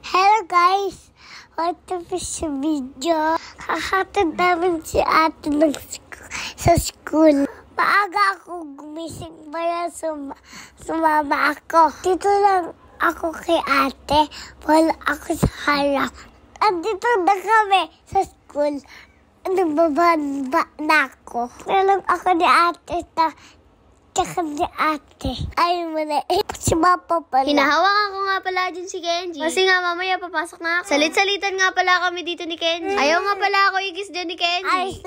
Hello guys! Welcome to sa video. Kahatid namin si ate sa school. Maaga ako gumising para sumama ako. Dito lang ako kay ate. Wala ako sa harap. Andito na kami sa school. Nagbaba na ako. Nalang ako ni ate tsaka ni ate. Ay mo na si Papa pala. Hinahawakan ko nga pala dyan si Kenji. Kasi nga mamaya papasok na ako. Salit-salitan nga pala kami dito ni Kenji. Ayaw nga pala ako igis dyan ni Kenji. Ay,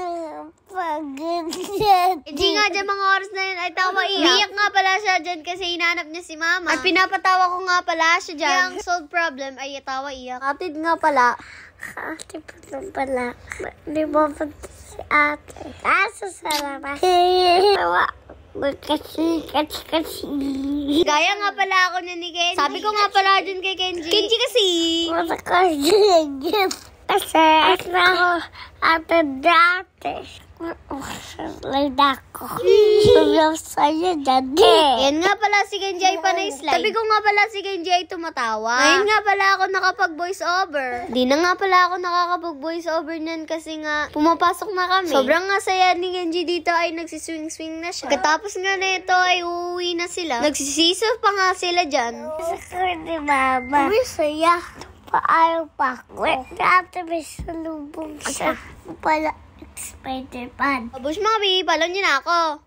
pagod yan. Kenji nga dyan mga oras na yun ay tawa iyak. Iyak nga pala siya dyan kasi hinahanap niya si Mama. At pinapatawa ko nga pala siya dyan. Ang solve problem ay tawa iyak. Kapatid nga pala. Ate pa lang pala. Di ba pa si ate? Aso sarap. Kasi. Gaya nga pala ako na ni Kenji. Sabi ko nga pala dyan kay Kenji. Kenji kasi. Kasi ako ate dati. Slide ako. Sabi sa'yo dati. Yan nga pala si Kenji ay panay slide. Sabi ko nga pala si Kenji ay tumatawa. Ngayon nga pala ako nakapag-voice over. Di na nga pala ako nakakapag-voice over niyan kasi nga pumapasok na kami. Sobrang nga saya ni Kenji dito ay nagsiswing-swing na siya. Katapos nga na ito ay uuwi na sila. Nagsisiso pa nga sila dyan. Sa ni Mama. Uy, saya. Paaraw pa ako. Dati may salubong siya. Pala Spider-Man. Bush Mommy, palo niyo na ako.